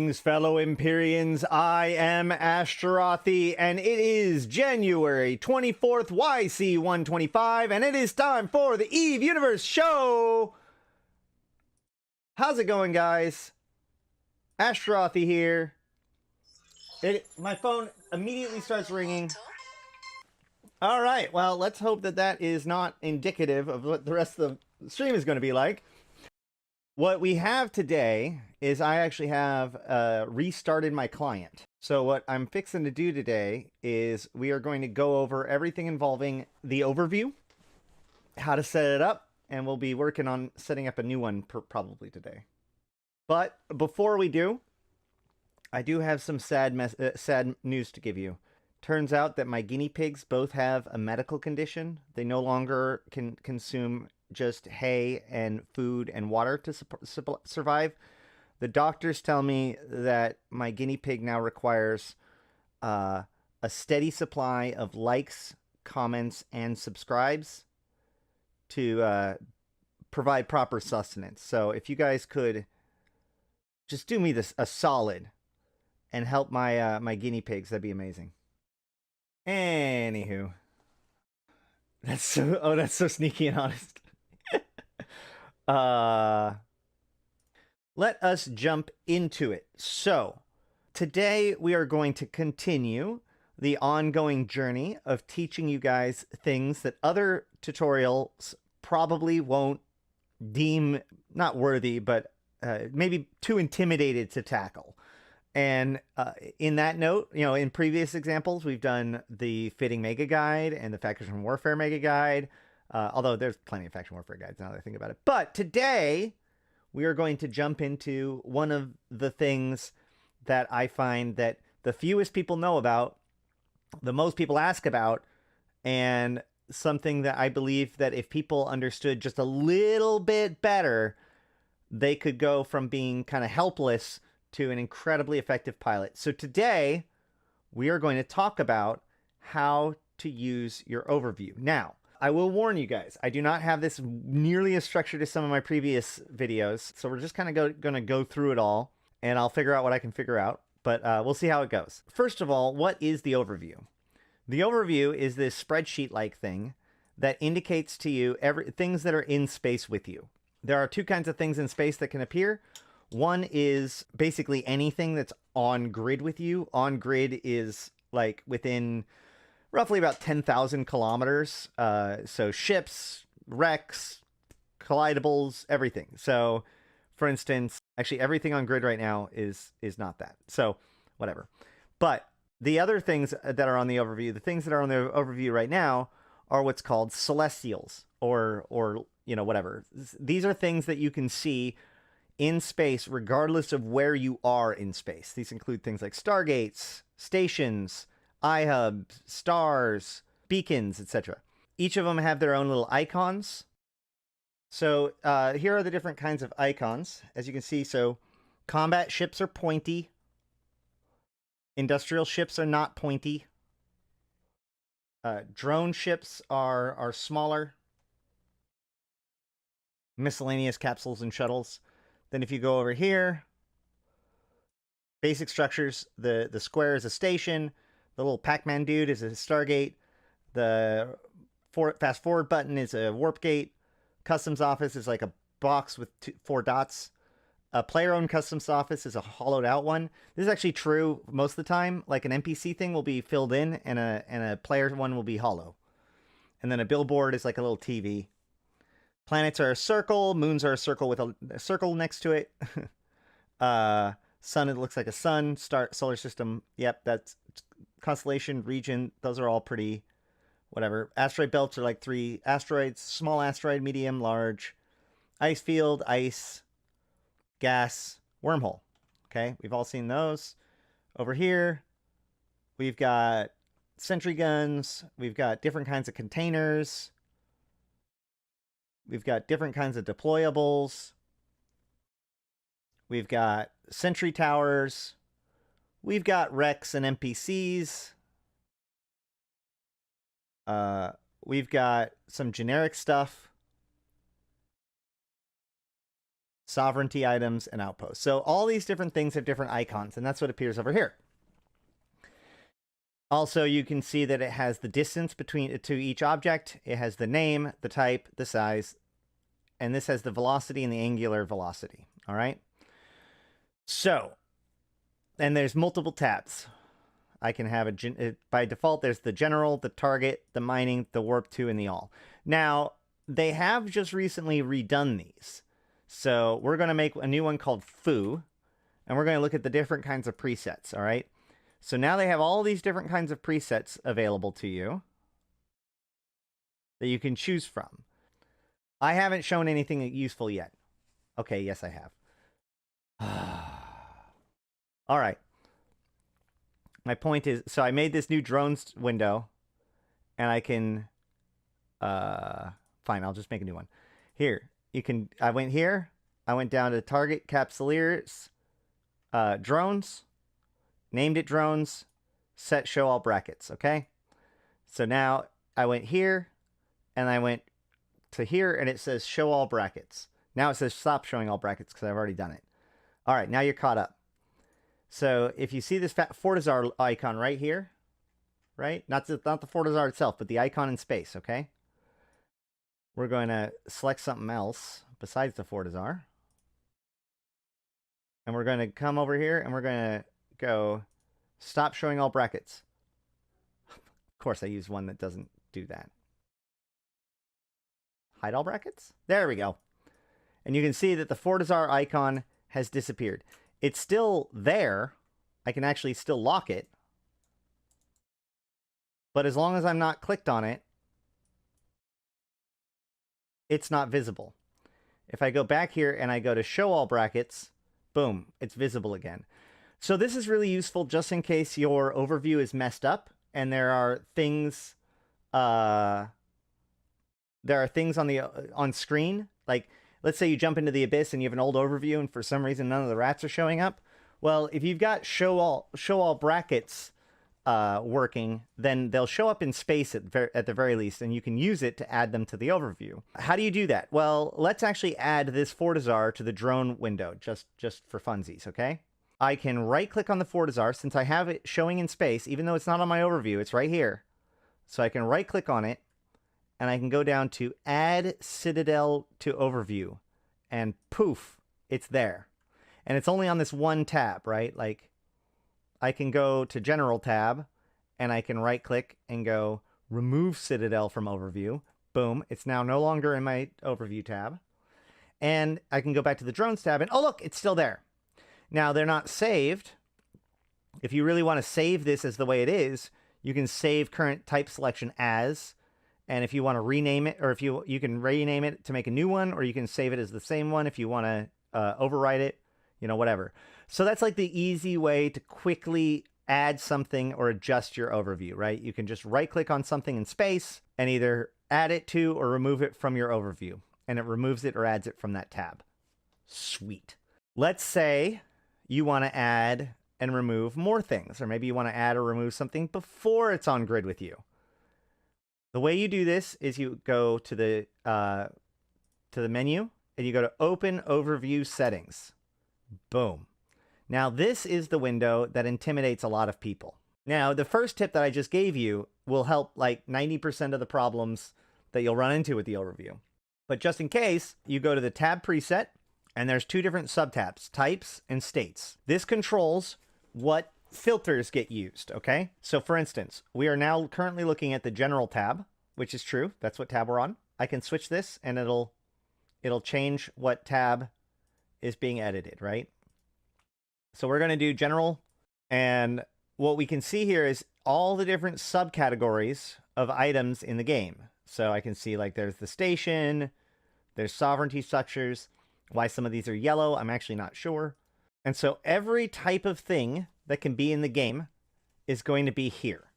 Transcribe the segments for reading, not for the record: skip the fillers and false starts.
Greetings, fellow Empyreans. I am Ashtarothi, and it is January 24th, YC125, and it is time for the Eve Universe Show! How's it going, guys? Ashtarothi here. My phone immediately starts ringing. Alright, well, let's hope that that is not indicative of what the rest of the stream is going to be like. What we have today is I actually have restarted my client. So what I'm fixing to do today is we are going to go over everything involving the overview, how to set it up, and we'll be working on setting up a new one probably today. But before we do, I do have some sad news to give you. Turns out that my guinea pigs both have a medical condition. They no longer can consume just hay and food and water to survive. The doctors tell me that my guinea pig now requires a steady supply of likes, comments, and subscribes to provide proper sustenance. So if you guys could just do me a solid and help my my guinea pigs, that'd be amazing. Anywho, that's so sneaky and honest. Let us jump into it. So, today we are going to continue the ongoing journey of teaching you guys things that other tutorials probably won't deem not worthy, but maybe too intimidated to tackle. And in that note, you know, in previous examples, we've done the Fitting Mega Guide and the Faction Warfare Mega Guide. Although there's plenty of Faction Warfare guides now that I think about it. But today, we are going to jump into one of the things that I find that the fewest people know about, the most people ask about, and something that I believe that if people understood just a little bit better, they could go from being kind of helpless to an incredibly effective pilot. So today, we are going to talk about how to use your overview. Now, I will warn you guys, I do not have this nearly as structured as some of my previous videos, so we're just kind of going to go through it all, and I'll figure out what I can figure out, but we'll see how it goes. First of all, what is the overview? The overview is this spreadsheet-like thing that indicates to you things that are in space with you. There are two kinds of things in space that can appear. One is basically anything that's on grid with you. On grid is like within roughly about 10,000 kilometers. So ships, wrecks, collidables, everything. So for instance, actually everything on grid right now is not that. So whatever. But the other things that are on the overview, the things that are on the overview right now are what's called celestials or you know, whatever. These are things that you can see in space regardless of where you are in space. These include things like stargates, stations, iHubs, stars, beacons, etc. Each of them have their own little icons. So here are the different kinds of icons. As you can see, so combat ships are pointy. Industrial ships are not pointy. Drone ships are smaller. Miscellaneous capsules and shuttles. Then if you go over here, basic structures, the square is a station. The little Pac-Man dude is a Stargate. The fast forward button is a warp gate. Customs office is like a box with 4 dots. A player-owned customs office is a hollowed out one. This is actually true most of the time. Like an NPC thing will be filled in and a player one will be hollow. And then a billboard is like a little TV. Planets are a circle. Moons are a circle with a circle next to it. Sun, it looks like a sun. Solar system. Yep, that's constellation, region. Those are all pretty whatever. Asteroid belts are like 3 asteroids. Small asteroid, medium, large. Ice field, ice, gas, wormhole. Okay, we've all seen those. Over here, we've got sentry guns. We've got different kinds of containers. We've got different kinds of deployables. We've got sentry towers. We've got wrecks and NPCs. We've got some generic stuff. sovereignty items, and outposts. So all these different things have different icons, and that's what appears over here. Also, you can see that it has the distance between to each object. It has the name, the type, the size, and this has the velocity and the angular velocity. All right. So, and there's multiple tabs. I can have by default, there's the general, the target, the mining, the warp 2, and the all. Now, they have just recently redone these. So we're going to make a new one called Foo, and we're going to look at the different kinds of presets, all right? So now they have all these different kinds of presets available to you that you can choose from. I haven't shown anything useful yet. Okay, yes, I have. All right. My point is, so I made this new drones window, and I can, fine, I'll just make a new one. Here, you can, I went here, I went down to target capsuleers, drones, named it drones, set show all brackets, okay? So now I went here, and I went to here, and it says show all brackets. Now it says stop showing all brackets because I've already done it. All right, now you're caught up. So if you see this Fortizar icon right here, right? Not the Fortizar itself, but the icon in space, okay? We're going to select something else besides the Fortizar. And we're going to come over here and we're going to go stop showing all brackets. Of course, I use one that doesn't do that. Hide all brackets? There we go. And you can see that the Fortizar icon has disappeared. It's still there. I can actually still lock it. But as long as I'm not clicked on it, it's not visible. If I go back here and I go to show all brackets, boom, it's visible again. So this is really useful just in case your overview is messed up and there are things on screen, like let's say you jump into the Abyss and you have an old overview and for some reason none of the rats are showing up. Well, if you've got show all brackets working, then they'll show up in space at the very least, and you can use it to add them to the overview. How do you do that? Well, let's actually add this Fortizar to the drone window, just for funsies, okay? I can right-click on the Fortizar, since I have it showing in space, even though it's not on my overview, it's right here. So I can right-click on it, and I can go down to Add Citadel to Overview, and poof, it's there. And it's only on this one tab, right? Like, I can go to General tab, and I can right-click and go Remove Citadel from Overview. Boom, it's now no longer in my Overview tab. And I can go back to the Drones tab, and oh look, it's still there. Now, they're not saved. If you really want to save this as the way it is, you can save current type selection as, and if you want to rename it, or if you can rename it to make a new one, or you can save it as the same one if you want to overwrite it, you know, whatever. So that's like the easy way to quickly add something or adjust your overview, right? You can just right-click on something in space and either add it to or remove it from your overview, and it removes it or adds it from that tab. Sweet. Let's say you want to add and remove more things, or maybe you want to add or remove something before it's on grid with you. The way you do this is you go to the menu and you go to Open Overview Settings. Boom. Now this is the window that intimidates a lot of people. Now the first tip that I just gave you will help like 90% of the problems that you'll run into with the overview. But just in case, you go to the tab preset, and there's two different subtabs, types and states. This controls what filters get used, okay? So for instance, we are now currently looking at the general tab, which is true. That's what tab we're on. I can switch this and it'll change what tab is being edited, right? So we're going to do general, and what we can see here is all the different subcategories of items in the game. So I can see like there's the station, there's sovereignty structures. Why some of these are yellow, I'm actually not sure. And so every type of thing that can be in the game is going to be here.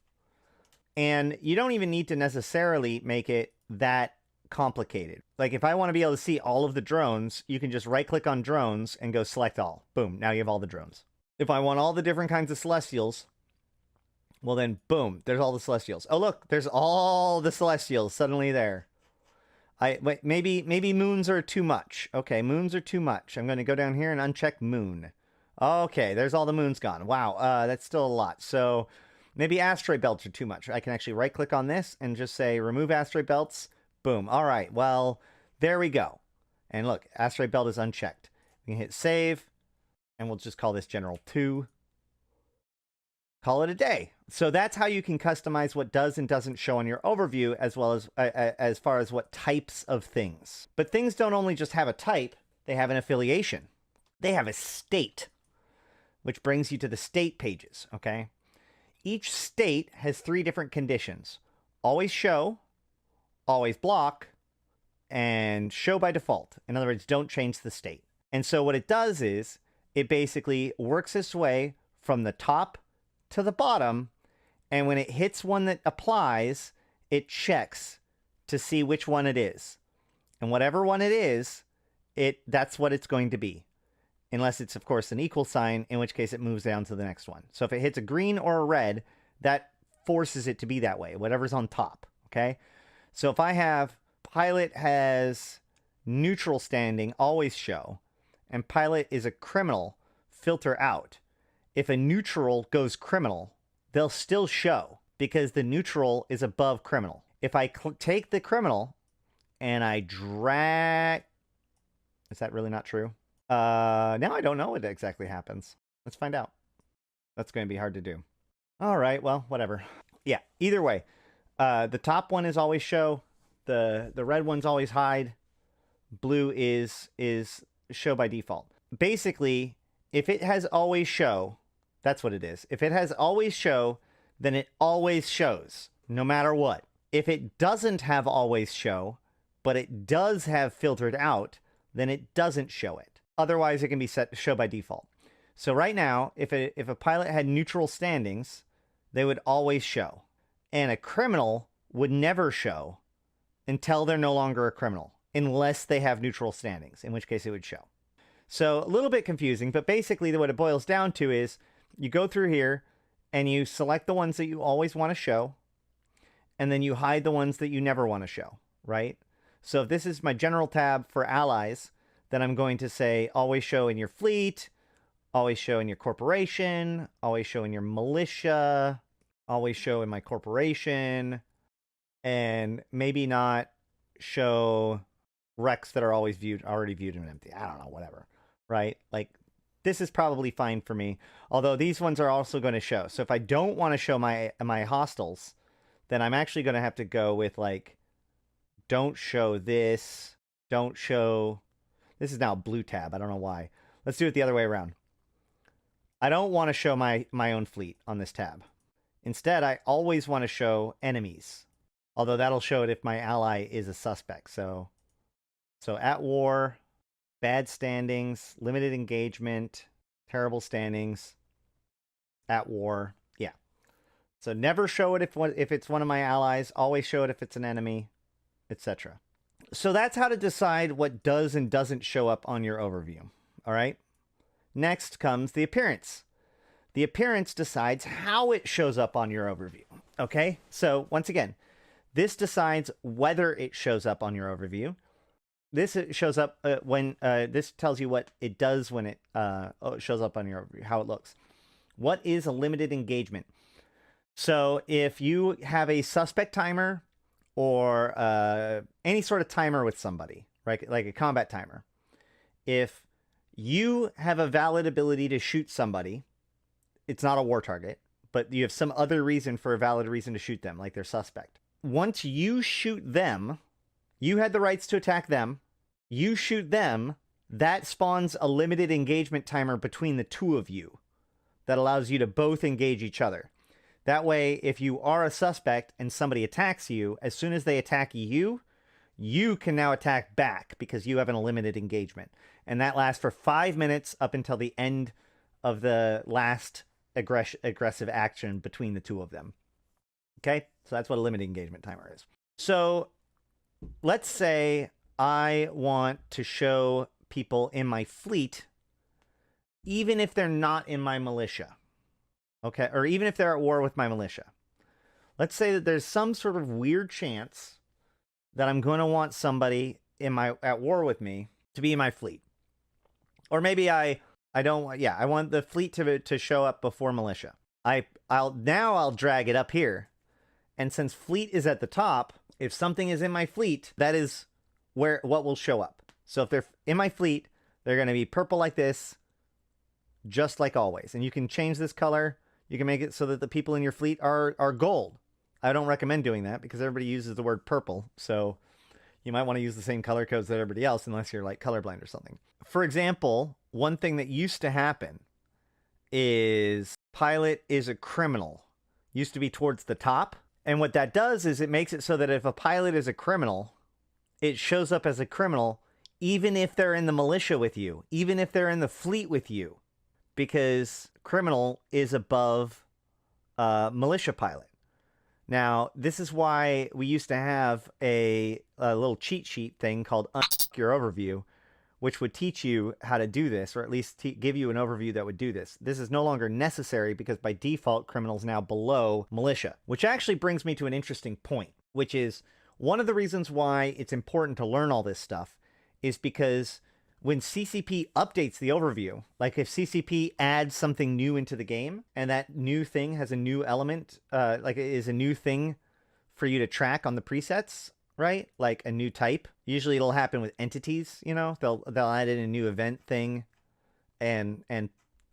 And you don't even need to necessarily make it that complicated. Like if I want to be able to see all of the drones, you can just right-click on drones and go select all. Boom, now you have all the drones. If I want all the different kinds of celestials, well then, boom, there's all the celestials. Oh look, there's all the celestials suddenly there. Wait, maybe moons are too much. Okay, moons are too much. I'm going to go down here and uncheck moon. Okay, there's all the moons gone. Wow, that's still a lot. So maybe asteroid belts are too much. I can actually right-click on this and just say remove asteroid belts. Boom. All right, well, there we go. And look, asteroid belt is unchecked. We can hit save, and we'll just call this General 2. Call it a day. So that's how you can customize what does and doesn't show on your overview, as far as what types of things. But things don't only just have a type, they have an affiliation. They have a state, which brings you to the state pages, okay? Each state has 3 different conditions. Always show, always block, and show by default. In other words, don't change the state. And so what it does is, it basically works its way from the top to the bottom, and when it hits one that applies, it checks to see which one it is. And whatever one it is, that's what it's going to be. Unless it's, of course, an equal sign, in which case it moves down to the next one. So if it hits a green or a red, that forces it to be that way, whatever's on top, okay? So if I have pilot has neutral standing, always show, and pilot is a criminal, filter out. If a neutral goes criminal, they'll still show because the neutral is above criminal. If I take the criminal and I drag... Is that really not true? Now I don't know what exactly happens. Let's find out. That's going to be hard to do. All right, well, whatever. Yeah, either way. The top one is always show. The red one's always hide. Blue is show by default. Basically, if it has always show, that's what it is. If it has always show, then it always shows, no matter what. If it doesn't have always show, but it does have filtered out, then it doesn't show it. Otherwise, it can be set to show by default. So right now, if a pilot had neutral standings, they would always show. And a criminal would never show until they're no longer a criminal, unless they have neutral standings, in which case it would show. So a little bit confusing, but basically what it boils down to is you go through here and you select the ones that you always want to show, and then you hide the ones that you never want to show, right? So if this is my general tab for allies, then I'm going to say always show in your fleet, always show in your corporation, always show in your militia, always show in my corporation, and maybe not show wrecks that are always already viewed and empty. I don't know, whatever, right? Like, this is probably fine for me, although these ones are also going to show. So if I don't want to show my hostiles, then I'm actually going to have to go with, like, don't show this, don't show... This is now a blue tab. I don't know why. Let's do it the other way around. I don't want to show my own fleet on this tab. Instead, I always want to show enemies, although that'll show it if my ally is a suspect. So at war, bad standings, limited engagement, terrible standings, at war. Yeah. So never show it if it's one of my allies. Always show it if it's an enemy, etc. So that's how to decide what does and doesn't show up on your overview. All right. Next comes the appearance. The appearance decides how it shows up on your overview. Okay. So once again, this decides whether it shows up on your overview. This shows up when this tells you what it does when it shows up on your overview, how it looks. What is a limited engagement? So if you have a suspect timer or any sort of timer with somebody, right, like a combat timer, if you have a valid ability to shoot somebody, it's not a war target, but you have some other reason for a valid reason to shoot them, like they're suspect. Once you shoot them, you had the rights to attack them, you shoot them, that spawns a limited engagement timer between the two of you that allows you to both engage each other. That way, if you are a suspect and somebody attacks you, as soon as they attack you, you can now attack back because you have an unlimited engagement. And that lasts for 5 minutes up until the end of the last aggressive action between the two of them. Okay? So that's what a limited engagement timer is. So let's say I want to show people in my fleet, even if they're not in my militia. Okay? Or even if they're at war with my militia. Let's say that there's some sort of weird chance that I'm going to want somebody at war with me to be in my fleet. Or maybe I don't, yeah, I want the fleet to show up before militia. I'll drag it up here. And since fleet is at the top, if something is in my fleet, that is what will show up. So if they're in my fleet, they're going to be purple like this, just like always. And you can change this color. You can make it so that the people in your fleet are gold. I don't recommend doing that because everybody uses the word purple. So you might want to use the same color codes that everybody else unless you're like colorblind or something. For example, one thing that used to happen is pilot is a criminal. Used to be towards the top. And what that does is it makes it so that if a pilot is a criminal, it shows up as a criminal even if they're in the militia with you, even if they're in the fleet with you, because criminal is above militia pilot. Now, this is why we used to have a little cheat sheet thing called Unlock Your Overview, which would teach you how to do this, or at least give you an overview that would do this. This is no longer necessary because by default, criminal is now below militia, which actually brings me to an interesting point, which is one of the reasons why it's important to learn all this stuff is because when CCP updates the overview, like if CCP adds something new into the game and that new thing has a new element, like it is a new thing for you to track on the presets, right? Like a new type. Usually it'll happen with entities, you know, they'll add in a new event thing and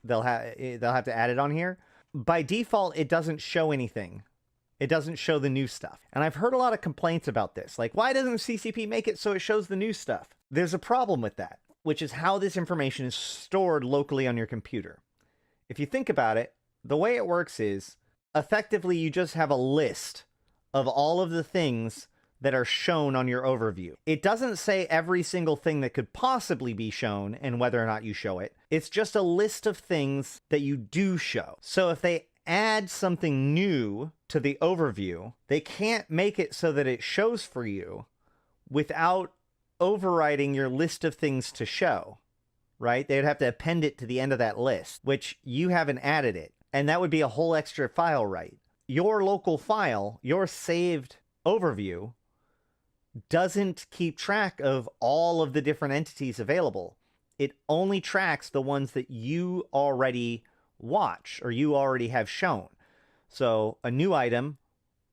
they'll have to add it on here. By default, it doesn't show anything. It doesn't show the new stuff. And I've heard a lot of complaints about this. Like, why doesn't CCP make it so it shows the new stuff? There's a problem with that, which is how this information is stored locally on your computer. If you think about it, the way it works is, effectively, you just have a list of all of the things that are shown on your overview. It doesn't say every single thing that could possibly be shown and whether or not you show it. It's just a list of things that you do show. So if they add something new to the overview, they can't make it so that it shows for you without overriding your list of things to show, right? They'd have to append it to the end of that list, which you haven't added it. And that would be a whole extra file write. Your local file, your saved overview, doesn't keep track of all of the different entities available. It only tracks the ones that you already watch or you already have shown. So a new item,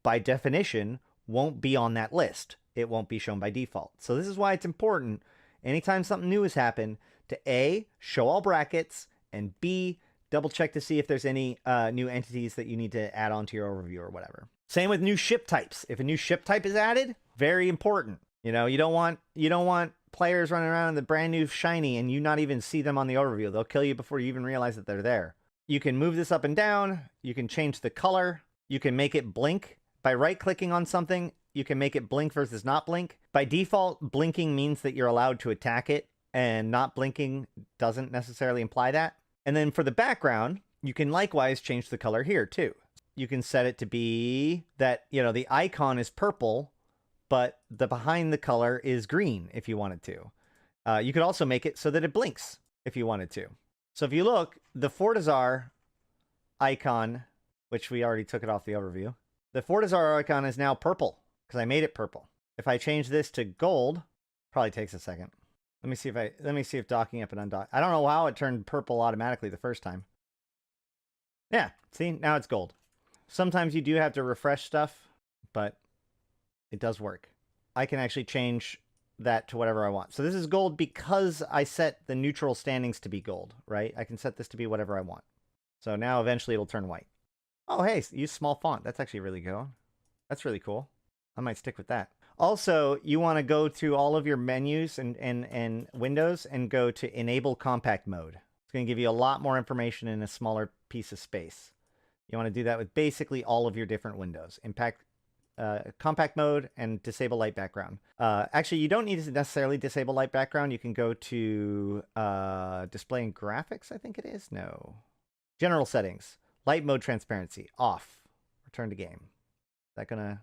by definition, won't be on that list. It won't be shown by default. So this is why it's important, anytime something new has happened, to A, show all brackets, and B, double check to see if there's any new entities that you need to add onto your overview or whatever. Same with new ship types. If a new ship type is added, very important. You know, you don't want players running around in the brand new shiny and you not even see them on the overview. They'll kill you before you even realize that they're there. You can move this up and down. You can change the color. You can make it blink. By right-clicking on something, you can make it blink versus not blink. By default, blinking means that you're allowed to attack it, and not blinking doesn't necessarily imply that. And then for the background, you can likewise change the color here too. You can set it to be that, you know, the icon is purple, but the behind the color is green if you wanted to. You could also make it so that it blinks if you wanted to. So if you look, the Fortizar icon, which we already took it off the overview, the Fortizar icon is now purple because I made it purple. If I change this to gold, probably takes a second. Let me see if docking up and undock. I don't know how it turned purple automatically the first time. Yeah, see, now it's gold. Sometimes you do have to refresh stuff, but it does work. I can actually change that to whatever I want. So this is gold because I set the neutral standings to be gold, right? I can set this to be whatever I want. So now eventually it'll turn white. Oh, hey, use small font. That's actually really good. That's really cool. I might stick with that. Also, you want to go to all of your menus and windows and go to Enable Compact Mode. It's going to give you a lot more information in a smaller piece of space. You want to do that with basically all of your different windows. Compact Mode and Disable Light Background. Actually, you don't need to necessarily disable light background. You can go to Display and Graphics, I think it is. No. General Settings. Light Mode Transparency. Off. Return to game. Is that gonna...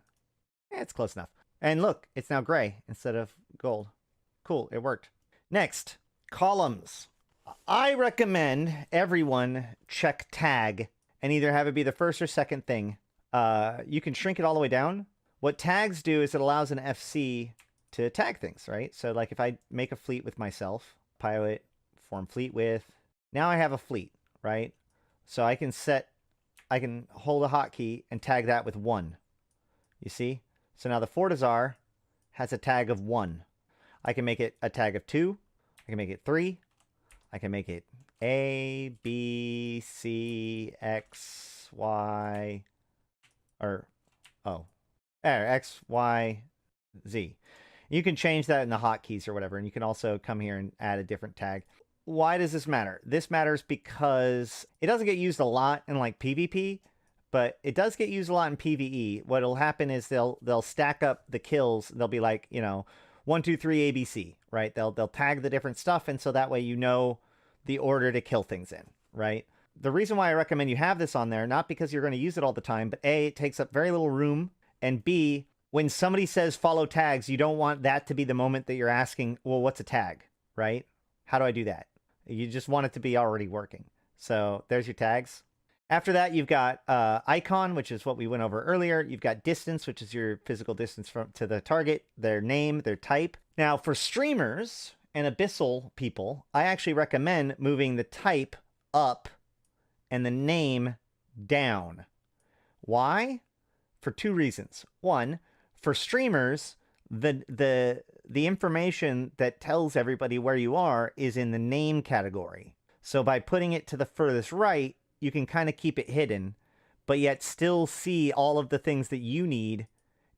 it's close enough. And look, it's now gray instead of gold. Cool, it worked. Next, columns. I recommend everyone check tag and either have it be the first or second thing. You can shrink it all the way down, What tags do is it allows an FC to tag things, right? So like if I make a fleet with myself, pilot, form fleet with, now I have a fleet, right? So I can hold a hotkey and tag that with 1. You see? So now the Fortizar has a tag of 1. I can make it a tag of 2. I can make it 3. I can make it A, B, C, X, Y, or X, Y, Z. You can change that in the hotkeys or whatever, and you can also come here and add a different tag. Why does this matter? This matters because it doesn't get used a lot in like PvP, but it does get used a lot in PvE. What'll happen is they'll stack up the kills. They'll be like, 1, 2, 3 ABC, right? They'll tag the different stuff, and so that way you know the order to kill things in, right? The reason why I recommend you have this on there, not because you're going to use it all the time, but A, it takes up very little room, and B, when somebody says follow tags, you don't want that to be the moment that you're asking, well, what's a tag, right? How do I do that? You just want it to be already working. So there's your tags. After that, you've got icon, which is what we went over earlier. You've got distance, which is your physical distance to the target, their name, their type. Now, for streamers and abyssal people, I actually recommend moving the type up and the name down. Why? For 2 reasons. One, for streamers, the information that tells everybody where you are is in the name category. So by putting it to the furthest right, you can kind of keep it hidden, but yet still see all of the things that you need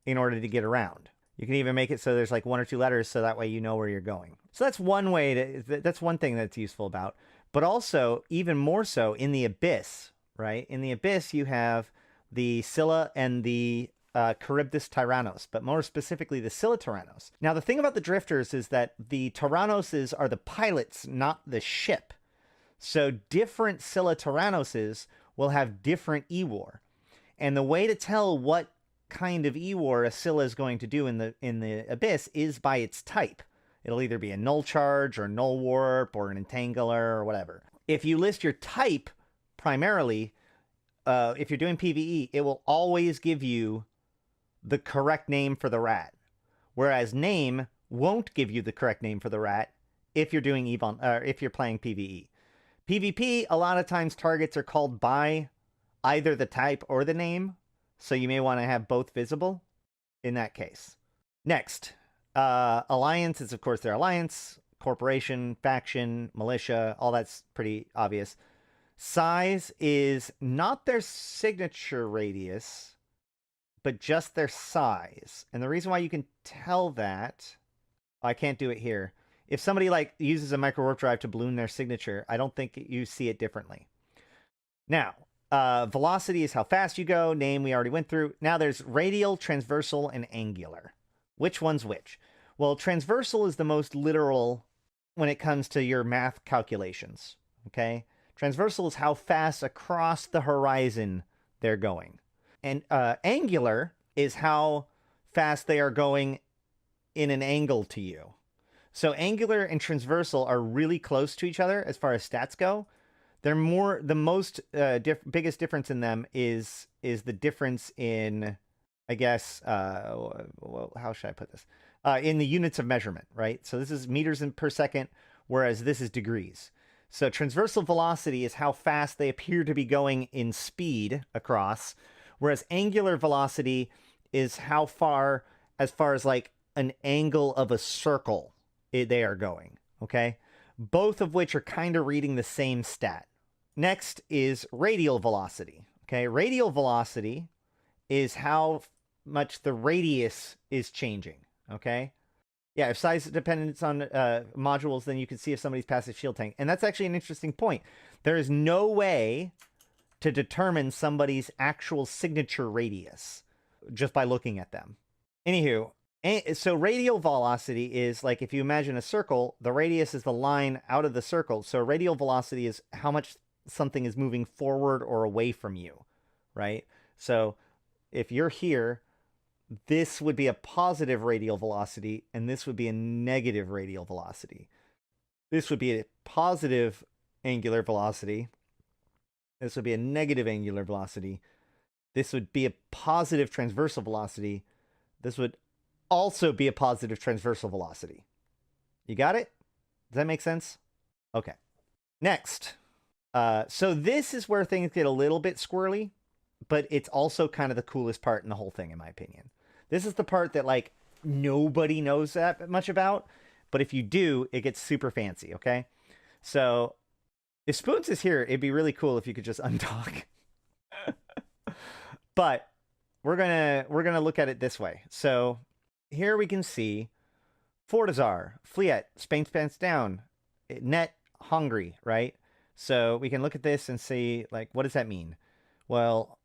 in order to get around. You can even make it so there's like 1 or 2 letters, so that way you know where you're going. So that's one way that's one thing that's useful about. But also, even more so, in the Abyss, right? In the Abyss, you have the Scylla and the Charybdis Tyrannos, but more specifically the Scylla Tyrannos. Now, the thing about the Drifters is that the Tyrannoses are the pilots, not the ship. So different Scylla Tyrannoses will have different E-War. And the way to tell what kind of E-War a Scylla is going to do in the Abyss is by its type. It'll either be a null charge or null warp or an entangler or whatever. If you list your type primarily, if you're doing PvE, it will always give you the correct name for the rat. Whereas name won't give you the correct name for the rat if you're doing if you're playing PvE. PvP, a lot of times targets are called by either the type or the name, so you may want to have both visible in that case. Next, alliance is, of course, their alliance, corporation, faction, militia, all that's pretty obvious. Size is not their signature radius, but just their size. And the reason why you can tell that, I can't do it here. If somebody like uses a micro warp drive to balloon their signature, I don't think you see it differently. Now, velocity is how fast you go. Name we already went through. Now there's radial, transversal, and angular. Which one's which? Well, transversal is the most literal when it comes to your math calculations. Okay? Transversal is how fast across the horizon they're going. And angular is how fast they are going in an angle to you. So angular and transversal are really close to each other as far as stats go. They're more, the most biggest difference in them is the difference in, I guess, well, how should I put this? In the units of measurement, right? So this is meters per second, whereas this is degrees. So transversal velocity is how fast they appear to be going in speed across, whereas angular velocity is how far, as far as like an angle of a circle, they are going, okay? Both of which are kind of reading the same stat. Next is radial velocity, okay? Radial velocity is how much the radius is changing, okay? Yeah, if size dependence on modules, then you can see if somebody's passive shield tank. And that's actually an interesting point. There is no way to determine somebody's actual signature radius just by looking at them. Anywho, so radial velocity is like, if you imagine a circle, the radius is the line out of the circle. So radial velocity is how much something is moving forward or away from you, right? So if you're here, this would be a positive radial velocity, and this would be a negative radial velocity. This would be a positive angular velocity. This would be a negative angular velocity. This would be a positive transversal velocity. This would also be a positive transversal velocity. You got it? Does that make sense? Okay. Next. So this is where things get a little bit squirrely, but it's also kind of the coolest part in the whole thing, in my opinion. This is the part that, like, nobody knows that much about, but if you do, it gets super fancy, okay? So if SpoonS is here, it'd be really cool if you could just undock. But we're gonna look at it this way. So here we can see Fortizar, Fleet, Spain Pants Down, Net Hungry, right? So we can look at this and see, like, what does that mean? Well,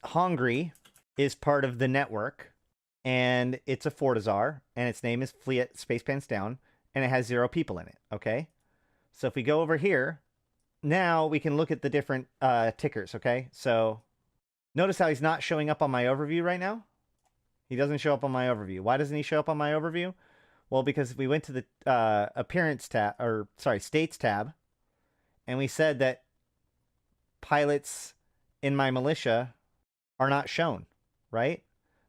Hungry is part of the network, and it's a Fortizar, and its name is Fleet Space Pants Down, and it has 0 people in it, okay? So if we go over here, now we can look at the different tickers, okay? So notice how he's not showing up on my overview right now? He doesn't show up on my overview. Why doesn't he show up on my overview? Well, because we went to the appearance tab, or sorry, states tab, and we said that pilots in my militia are not shown, right?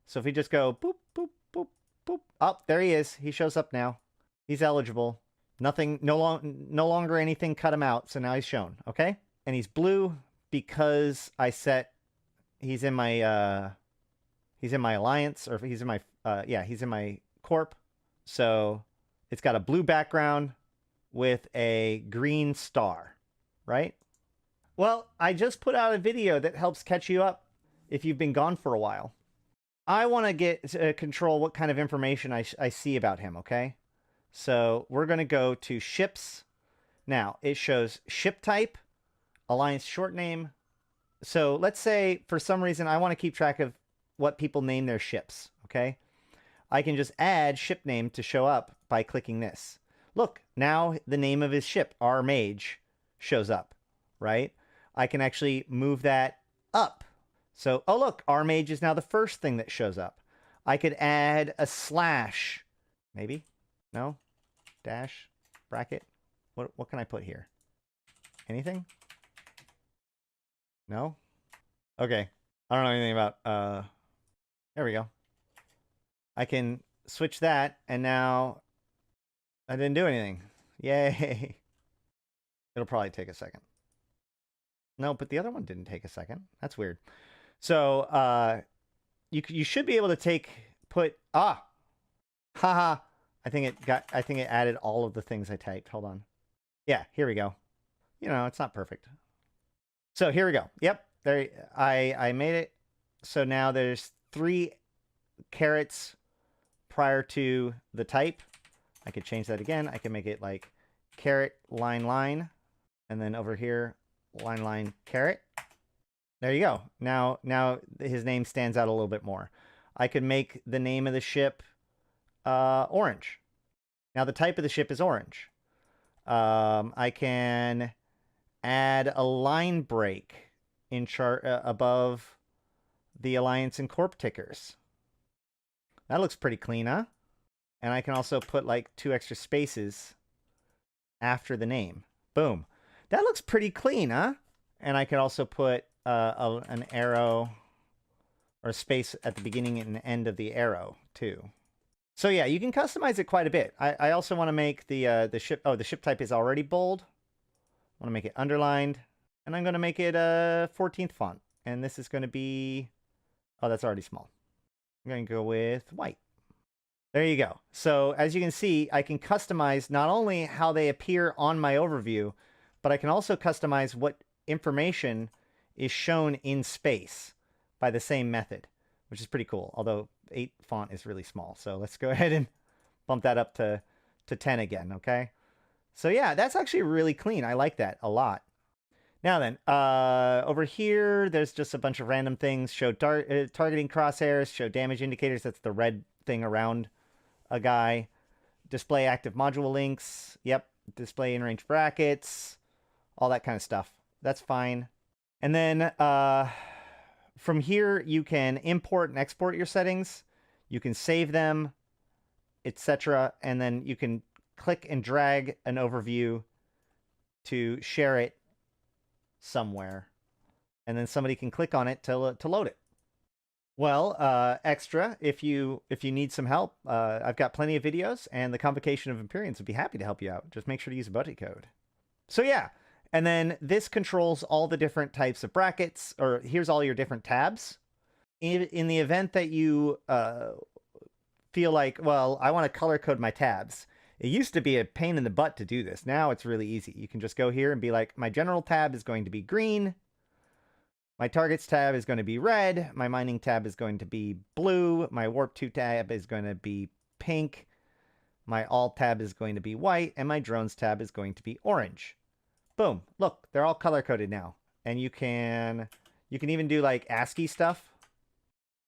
So if we just go boop, boop, boop, boop. Oh, there he is. He shows up now. He's eligible. Nothing, no longer anything cut him out, so now he's shown, okay? And he's blue because I set, he's in my alliance, or he's in my, yeah, he's in my corp. So it's got a blue background with a green star, right? Well, I just put out a video that helps catch you up if you've been gone for a while. I want to get control what kind of information I see about him, okay? So we're going to go to ships. Now, it shows ship type, alliance short name. So let's say for some reason I want to keep track of what people name their ships, okay? I can just add ship name to show up by clicking this. Look, now the name of his ship, our mage, shows up, right? I can actually move that up. So, oh look, our mage is now the first thing that shows up. I could add a slash, maybe? No? Dash? Bracket? What can I put here? Anything? No? Okay. I don't know anything about, there we go. I can switch that, and now I didn't do anything. Yay. It'll probably take a second. No, but the other one didn't take a second. That's weird. So, you should be able to haha. I think it added all of the things I typed. Hold on. Yeah, here we go. You know, it's not perfect. So here we go. Yep. There, I made it. So now there's 3 carets prior to the type. I could change that again. I can make it like caret line line, and then over here line line caret. There you go. Now his name stands out a little bit more. I could make the name of the ship orange. Now the type of the ship is orange. I can add a line break in chart above the Alliance and Corp tickers. That looks pretty clean, huh? And I can also put like 2 extra spaces after the name. Boom. That looks pretty clean, huh? And I could also put an arrow or a space at the beginning and end of the arrow too. So yeah, you can customize it quite a bit. I also want to make the ship. Oh, the ship type is already bold. I want to make it underlined, and I'm going to make it a 14th font. And this is going to be, oh, that's already small. I'm going to go with white. There you go. So as you can see, I can customize not only how they appear on my overview, but I can also customize what information is shown in space by the same method, which is pretty cool. Although 8 font is really small. So let's go ahead and bump that up to 10 again, okay? So yeah, that's actually really clean. I like that a lot. Now then, over here, there's just a bunch of random things. Show targeting crosshairs, show damage indicators. That's the red thing around a guy. Display active module links. Yep. Display in-range brackets. All that kind of stuff. That's fine. And then from here, you can import and export your settings. You can save them, etc. And then you can click and drag an overview to share it somewhere. And then somebody can click on it to load it. Well, extra, if you need some help, I've got plenty of videos, and the Convocation of Empyreans would be happy to help you out. Just make sure to use a buddy code. So yeah, and then this controls all the different types of brackets, or here's all your different tabs. In the event that you feel like, well, I want to color code my tabs. It used to be a pain in the butt to do this. Now it's really easy. You can just go here and be like, my general tab is going to be green. My targets tab is going to be red. My mining tab is going to be blue. My warp 2 tab is going to be pink. My all tab is going to be white. And my drones tab is going to be orange. Boom. Look, they're all color coded now. And you can even do like ASCII stuff.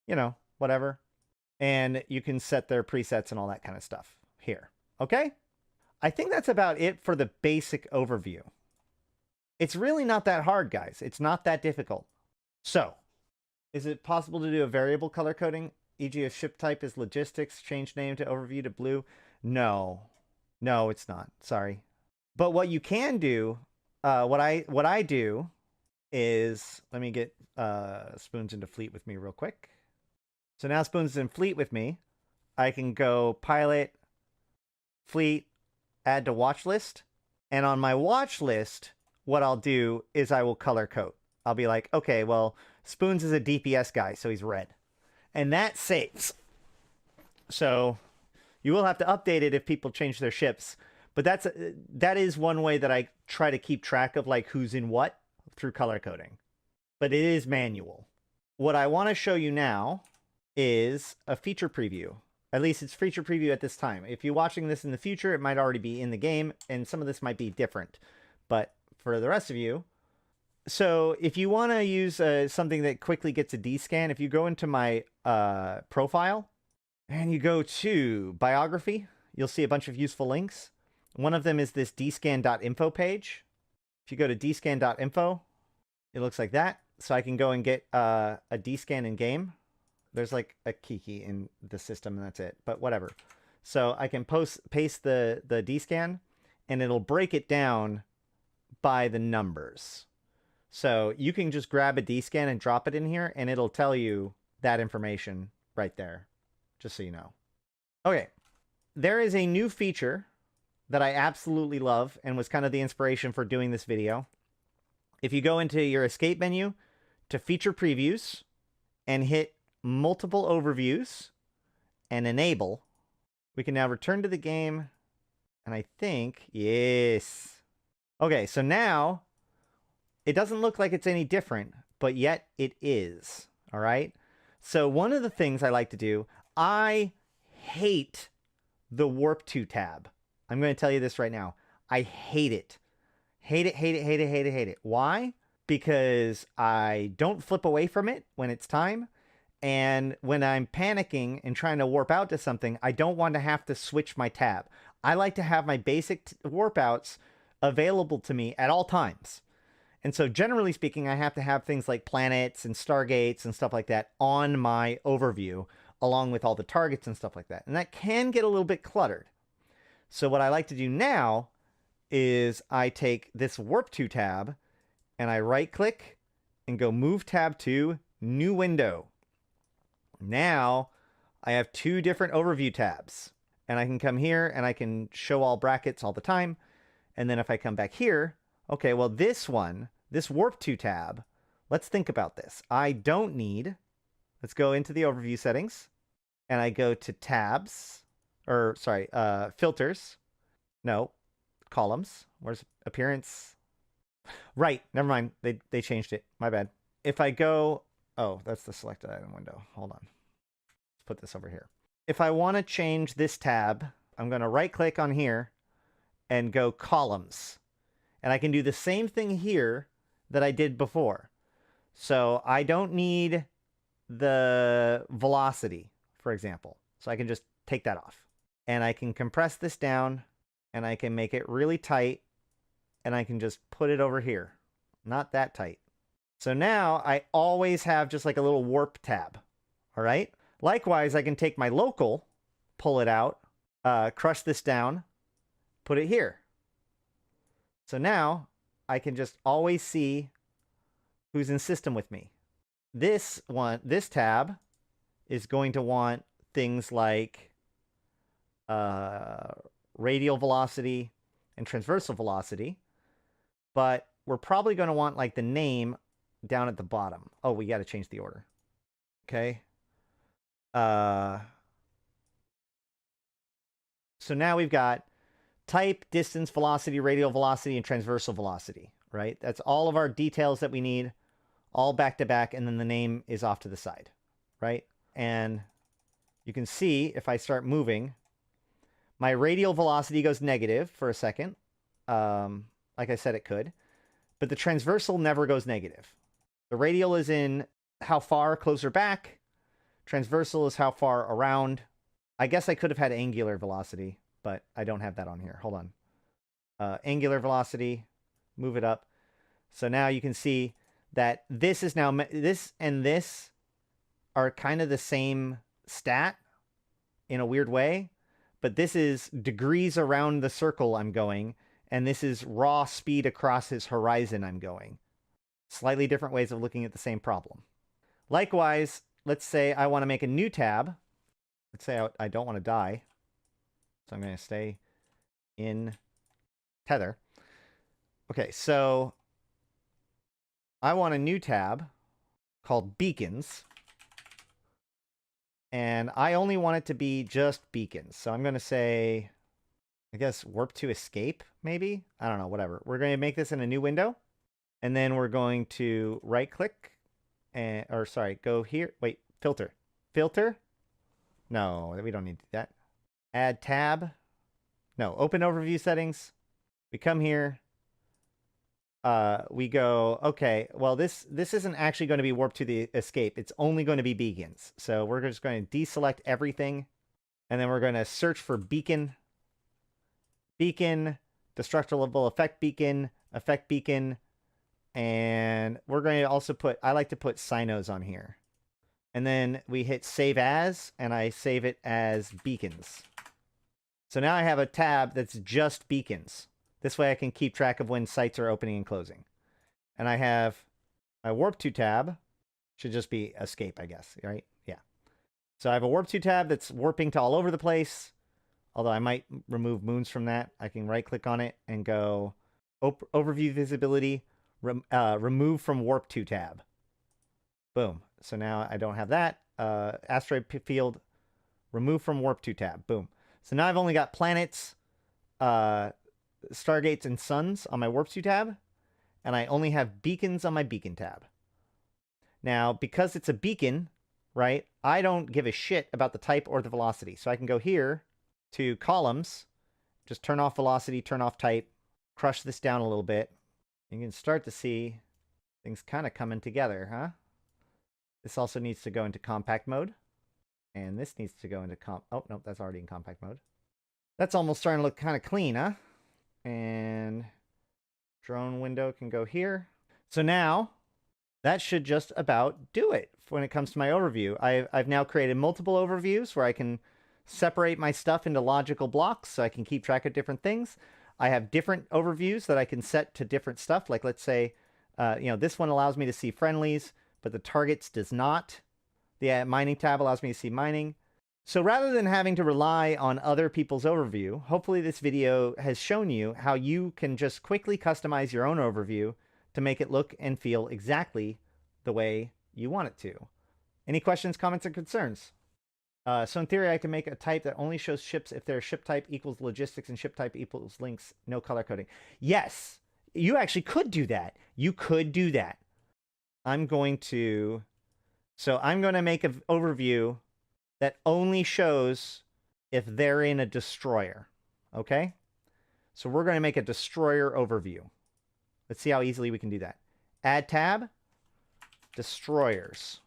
You know, whatever. And you can set their presets and all that kind of stuff here. Okay? I think that's about it for the basic overview. It's really not that hard, guys. It's not that difficult. So, is it possible to do a variable color coding? E.g. if ship type is logistics, change name to overview to blue? No. No, it's not. Sorry. But what you can do, what I do is, let me get SpoonS into fleet with me real quick. So now SpoonS is in fleet with me. I can go pilot, fleet, add to watch list. And on my watch list, what I'll do is I will color code. I'll be like, okay, well, SpoonS is a DPS guy, so he's red. And that saves. So you will have to update it if people change their ships. But that is one way that I try to keep track of like who's in what through color coding. But it is manual. What I want to show you now is a feature preview. At least it's feature preview at this time. If you're watching this in the future, it might already be in the game, and some of this might be different. But for the rest of you, so if you want to use something that quickly gets a D-scan, if you go into my profile and you go to biography, you'll see a bunch of useful links. One of them is this dscan.info page. If you go to dscan.info, it looks like that. So I can go and get a D-scan in game. There's like a key in the system and that's it, but whatever. So I can paste the D-scan and it'll break it down by the numbers. So you can just grab a D-scan and drop it in here and it'll tell you that information right there, just so you know. Okay, there is a new feature that I absolutely love and was kind of the inspiration for doing this video. If you go into your escape menu to feature previews and hit multiple overviews and enable, we can now return to the game. And I think, yes. Okay, so now it doesn't look like it's any different, but yet it is. All right. So one of the things I like to do, I hate the Warp 2 tab. I'm going to tell you this right now. I hate it. Hate it, hate it, hate it, hate it, hate it. Why? Because I don't flip away from it when it's time. And when I'm panicking and trying to warp out to something, I don't want to have to switch my tab. I like to have my basic warp outs available to me at all times. And so generally speaking, I have to have things like planets and stargates and stuff like that on my overview, along with all the targets and stuff like that. And that can get a little bit cluttered. So what I like to do now is I take this Warp 2 tab and I right click and go Move Tab to New Window. Now I have two different overview tabs and I can come here and I can show all brackets all the time. And then if I come back here, okay, well this one, this Warp 2 tab, let's think about this. I don't need, let's go into the overview settings and I go to tabs, or sorry, filters. No, columns. Where's appearance? Right, never mind. They changed it. My bad. If I go, oh, that's the selected item window. Hold on. Let's put this over here. If I want to change this tab, I'm going to right click on here and go columns. And I can do the same thing here that I did before. So I don't need the velocity, for example. So I can just take that off. And I can compress this down and I can make it really tight and I can just put it over here. Not that tight. So now I always have just like a little warp tab. All right. Likewise, I can take my local, pull it out, crush this down, put it here. So now I can just always see who's in system with me. This one, this tab is going to want things like radial velocity and transversal velocity, but we're probably going to want like the name down at the bottom. Oh, we got to change the order. Okay. So now we've got type, distance, velocity, radial velocity, and transversal velocity, right? That's all of our details that we need, all back to back, and then the name is off to the side, right? And you can see if I start moving, my radial velocity goes negative for a second. Like I said, it could. But the transversal never goes negative. The radial is in how far closer back. Transversal is how far around. I guess I could have had angular velocity, but I don't have that on here. Hold on. Angular velocity, move it up. So now you can see that this is now, this and this are kind of the same stat in a weird way, but this is degrees around the circle I'm going, and this is raw speed across his horizon I'm going. Slightly different ways of looking at the same problem. Likewise, let's say I want to make a new tab. Let's say I don't want to die. So I'm going to stay in tether. Okay, so I want a new tab called beacons. And I only want it to be just beacons. So I'm going to say, I guess, warp to escape, maybe? I don't know, whatever. We're going to make this in a new window. And then we're going to right-click, and or sorry, go here. Wait, filter. Filter? No, we don't need to do that. Add tab. No, open overview settings. We come here. We go, okay, well, this isn't actually going to be warp to the escape. It's only going to be beacons. So we're just going to deselect everything. And then we're going to search for beacon. Beacon, destructible effect beacon, and we're going to also put, I like to put sinos on here. And then we hit save as, and I save it as beacons. So now I have a tab that's just beacons. This way I can keep track of when sites are opening and closing. And I have my warp to tab, should just be escape, I guess, right? Yeah. So I have a warp to tab that's warping to all over the place. Although I might remove moons from that. I can right click on it and go overview visibility, remove from warp to tab. Boom. So now I don't have that. Asteroid field, remove from warp to tab. Boom. So now I've only got planets, stargates, and suns on my warp to tab. And I only have beacons on my beacon tab. Now, because it's a beacon, right, I don't give a shit about the type or the velocity. So I can go here to columns, just turn off velocity, turn off type, crush this down a little bit. You can start to see things kind of coming together, huh? This also needs to go into compact mode. And this needs to go into oh, no, that's already in compact mode. That's almost starting to look kind of clean, huh? And drone window can go here. So now, that should just about do it when it comes to my overview. I've now created multiple overviews where I can separate my stuff into logical blocks so I can keep track of different things. I have different overviews that I can set to different stuff. Like, let's say, this one allows me to see friendlies, but the targets does not. The mining tab allows me to see mining. So rather than having to rely on other people's overview, hopefully this video has shown you how you can just quickly customize your own overview to make it look and feel exactly the way you want it to. Any questions, comments, or concerns? So in theory, I can make a type that only shows ships if their ship type equals logistics and ship type equals links, no color coding. Yes, you actually could do that. You could do that. I'm going to make an overview that only shows if they're in a destroyer. Okay? So we're going to make a destroyer overview. Let's see how easily we can do that. Add tab, destroyers.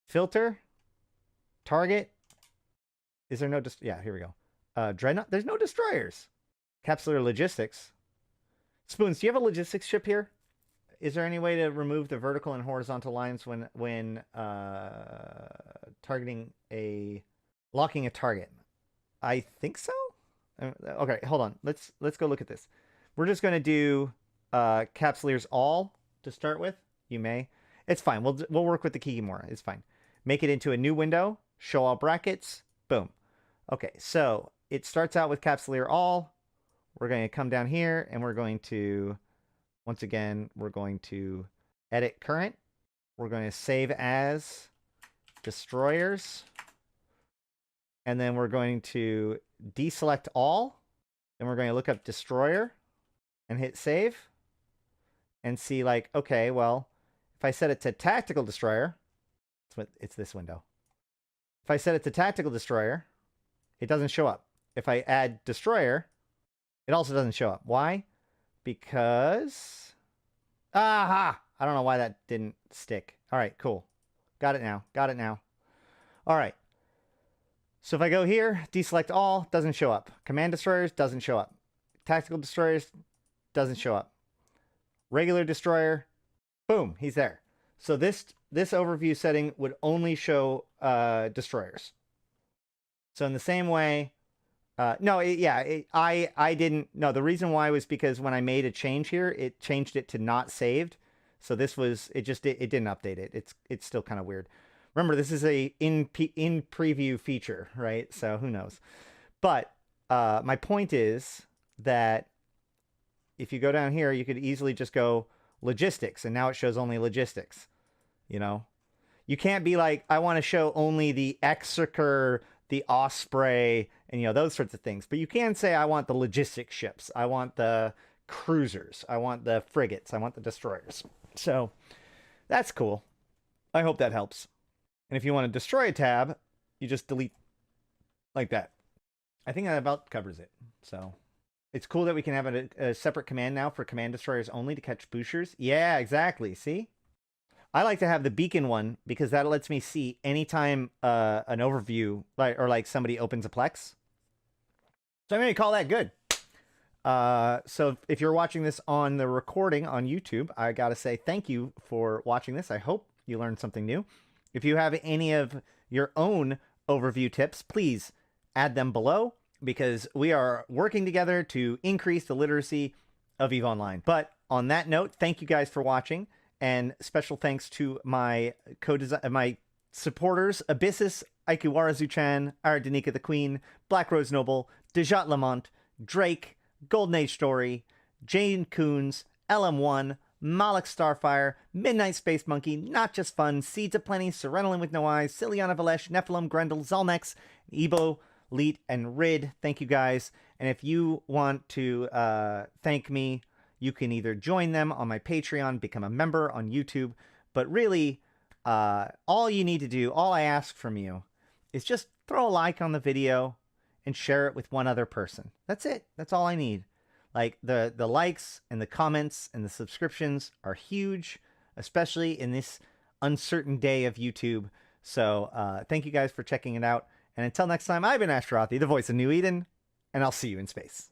Filter. Target. Is there no... yeah, here we go. Dreadnought. There's no destroyers. Capsular logistics. SpoonS, do you have a logistics ship here? Is there any way to remove the vertical and horizontal lines when locking a target? I think so. Okay, hold on. Let's go look at this. We're just going to do capsulars all to start with. You may. It's fine. We'll work with the Kikimora. It's fine. make it into a new window, show all brackets, boom. Okay, so it starts out with Capsuleer all. We're going to come down here and we're going to, once again, we're going to edit current. We're going to save as destroyers. And then we're going to deselect all. And we're going to look up destroyer and hit save. And see like, okay, well, if I set it to tactical destroyer, it's this window. If I set it to tactical destroyer, it doesn't show up. If I add destroyer, it also doesn't show up. Why? Because... aha! I don't know why that didn't stick. All right, cool. Got it now. Got it now. All right. So if I go here, deselect all, doesn't show up. Command destroyers, doesn't show up. Tactical destroyers, doesn't show up. Regular destroyer, boom, he's there. So this overview setting would only show destroyers. So in the same way, I didn't. No, the reason why was because when I made a change here, it changed it to not saved. So this was, it didn't update it. It's still kind of weird. Remember, this is a in preview feature, right? So who knows? But my point is that if you go down here, you could easily just go logistics, and now it shows only logistics. You know, you can't be like, I want to show only the Exeter, the Osprey, and you know, those sorts of things. But you can say, I want the logistics ships, I want the cruisers, I want the frigates, I want the destroyers. So that's cool. I hope that helps. And if you want to destroy a tab, you just delete like that. I think that about covers it. So it's cool that we can have a separate command now for command destroyers only to catch boosters. Yeah, exactly. See? I like to have the beacon one because that lets me see anytime an overview like somebody opens a Plex. So I'm going to call that good. So if you're watching this on the recording on YouTube, I got to say thank you for watching this. I hope you learned something new. If you have any of your own overview tips, please add them below, because we are working together to increase the literacy of EVE Online. But on that note, thank you guys for watching, and special thanks to my supporters, Abyssus, Aikawarazu Chan, Arydanika the Queen, BlackRoseNoble, Dajat Lemmont, Drake, GuldanAgeStories, Jane Coons, LM1, Malak Starfire, MidnightSpaceMonkey, Not Just Fun, Seeds of Plenty, Serenolin with No Eyes, Syliana Vel'ash, Nephilim, Grendel, Zaul Nex, Ebo1337 and Rid. Thank you guys. And if you want to thank me, you can either join them on my Patreon, become a member on YouTube. But really, all you need to do, all I ask from you, is just throw a like on the video and share it with one other person. That's it. That's all I need. Like the likes and the comments and the subscriptions are huge, especially in this uncertain day of YouTube. So thank you guys for checking it out. And until next time, I've been Ashtarothi, the voice of New Eden, and I'll see you in space.